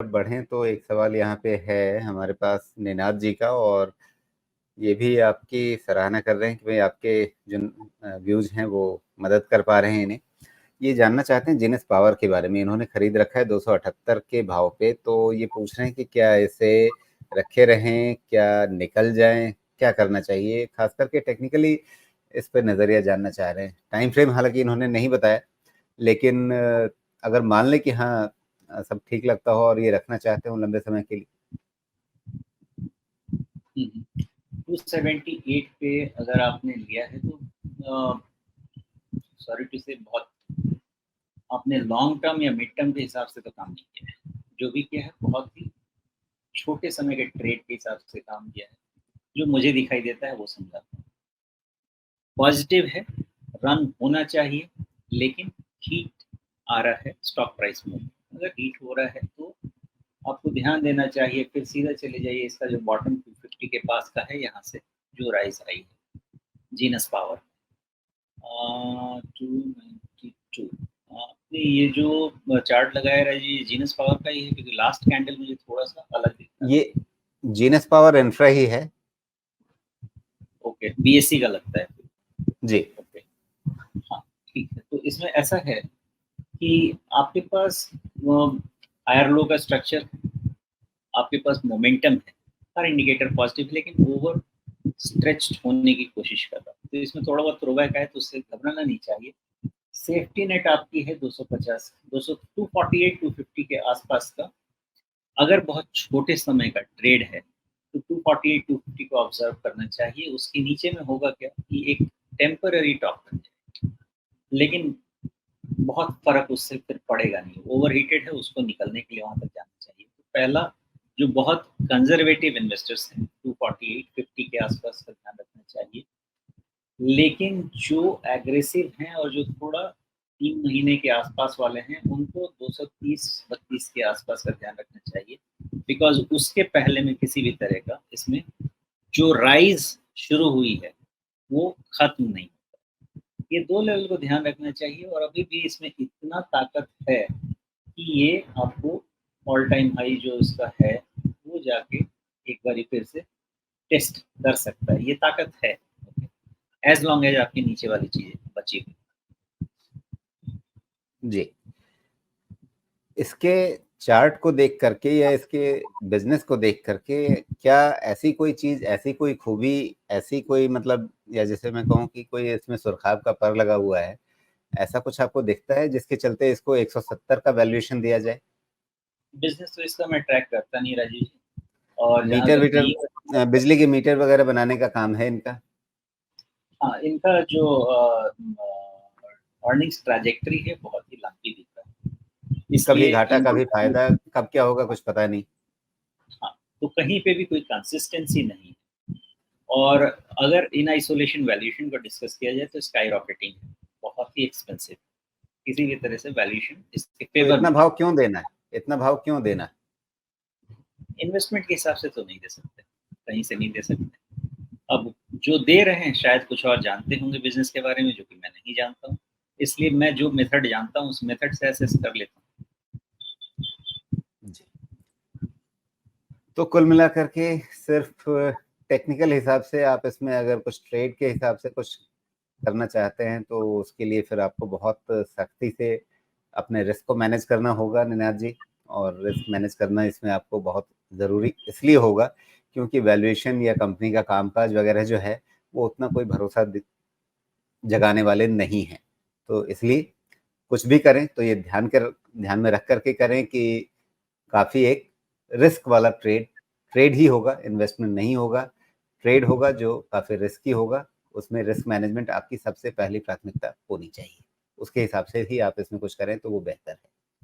बढ़ें तो एक सवाल यहाँ पे है हमारे पास निनाद जी का, और ये भी आपकी सराहना कर रहे हैं कि भाई आपके जो व्यूज हैं वो मदद कर पा रहे हैं इन्हें। ये जानना चाहते हैं जीनस पावर के बारे में। इन्होंने खरीद रखा है 278 के भाव पे, तो ये पूछ रहे हैं कि क्या इसे रखे रहें, क्या निकल जाएं, क्या करना चाहिए? खास करके टेक्निकली इस पे नजरिया जानना चाह रहे हैं। टाइम फ्रेम हालांकि इन्होंने नहीं बताया, लेकिन अगर मान लें कि हाँ सब ठीक लगता हो और ये रखना चाहते हो लंबे समय के लिए। 278 पे अगर आपने लिया है तो सॉरी टू से बहुत आपने लॉन्ग टर्म या मिड टर्म के हिसाब से तो काम नहीं किया है। जो भी किया है बहुत ही छोटे समय के ट्रेड के हिसाब से काम किया है। जो मुझे दिखाई देता है वो समझाता हूँ। पॉजिटिव है, रन होना चाहिए, लेकिन हीट आ रहा है स्टॉक प्राइस में। अगर हीट हो रहा है तो आपको ध्यान देना चाहिए। फिर सीधा चले जाइए, इसका जो बॉटम 250 के पास का है, यहाँ से जो राइज आई है जीनस पावर 292। आपने ये जो चार्ट लगाया है जी, जीनस पावर का ही है, क्योंकि लास्ट कैंडल मुझे थोड़ा सा अलग दिखता है। ये जीनस पावर इंफ्रा ही है। ओके, बीएससी का लगता है जी। ओके, हाँ ठीक है। तो इसमें ऐसा है कि आपके पास हायर लो का स्ट्रक्चर, आपके पास मोमेंटम है, हर इंडिकेटर पॉजिटिव, लेकिन ओवर स्ट्रेच्ड होने की कोशिश कर रहा है। तो इसमें थोड़ा बहुत थ्रोबैक है, तो उससे घबराना नहीं चाहिए। सेफ्टी नेट आपकी है 250, 200, 248, 250 के आसपास का। अगर बहुत छोटे समय का ट्रेड है तो 248, 250 को ऑब्जर्व करना चाहिए। उसके नीचे में होगा क्या कि एक टेम्पररी टॉप बन जाए, लेकिन बहुत फर्क उससे फिर पड़ेगा नहीं। ओवर हीटेड है, उसको निकलने के लिए वहां तक जाना चाहिए। तो पहला, जो बहुत कंजर्वेटिव इन्वेस्टर्स हैं, 248, 50 के आसपास का ध्यान रखना चाहिए। लेकिन जो एग्रेसिव हैं और जो थोड़ा 3 महीने के आसपास वाले हैं, उनको 230-32 के आसपास का ध्यान रखना चाहिए। बिकॉज उसके पहले में किसी भी तरह का इसमें जो राइज शुरू हुई है वो खत्म नहीं। ये दो लेवल को ध्यान रखना चाहिए। और अभी भी इसमें इतना ताकत है कि ये आपको ऑल टाइम हाई जो इसका है वो जाके एक बार फिर से टेस्ट कर सकता है। ये ताकत है, एज लॉन्ग एज आपकी नीचे वाली चीजें बची हुई। जी। इसके चार्ट को देख करके या इसके बिजनेस को देख करके क्या ऐसी कोई चीज, ऐसी कोई खूबी, ऐसी कोई मतलब, या जैसे मैं कहूँ कि कोई इसमें सुरखाब का पर लगा हुआ है, ऐसा कुछ आपको दिखता है जिसके चलते इसको 170 का वैल्यूएशन दिया जाए? बिजनेस तो इसका मैं ट्रैक करता नहीं राजीव जी। और जहां मीटर तक वीटर, बिजली के मीटर वगैरह बनाने का काम है इनका? हाँ, इनका जो अर्निंग्स ट्रैजेक्टरी है बहुत ही लंबी दिख रहा है, कभी इसलिए घाटा इनको कभी फायदा, कब क्या होगा कुछ पता नहीं। हाँ, तो कहीं पे भी कोई कंसिस्टेंसी नहीं है। और अगर इन आइसोलेशन वैल्यूएशन को डिस्कस किया जाए तो स्काई रॉकेटिंग है, बहुत ही एक्सपेंसिव। किसी भी तरह से वैल्यूएशन इसके तो फेवर इतना में भाव क्यों देना है? इतना भाव क्यों देना है? इन्वेस्टमेंट के हिसाब से तो नहीं दे सकते, कहीं से नहीं दे सकते। अब जो दे रहे हैं शायद कुछ और जानते होंगे बिजनेस के बारे में, जो कि मैं नहीं जानता हूँ। इसलिए मैं जो मेथड जानता हूँ उस मेथड से एसेस कर लेता हूँ। जी। तो कुल मिलाकर के सिर्फ टेक्निकल हिसाब से आप इसमें अगर कुछ ट्रेड के हिसाब से कुछ करना चाहते हैं तो उसके लिए फिर आपको बहुत सख्ती से अपने रिस्क को मैनेज करना होगा निनाद जी। और रिस्क मैनेज करना इसमें आपको बहुत ज़रूरी इसलिए होगा क्योंकि वैल्यूएशन या कंपनी का कामकाज वगैरह जो है वो उतना कोई भरोसा जगाने वाले नहीं हैं। तो इसलिए कुछ भी करें तो ये ध्यान में रख करके करें कि काफ़ी एक रिस्क वाला ट्रेड ट्रेड ही होगा, इन्वेस्टमेंट नहीं होगा। ट्रेड होगा जो काफ़ी रिस्की होगा। उसमें रिस्क मैनेजमेंट आपकी सबसे पहली प्राथमिकता होनी चाहिए। उसके हिसाब से ही आप इसमें कुछ करें तो वो बेहतर है।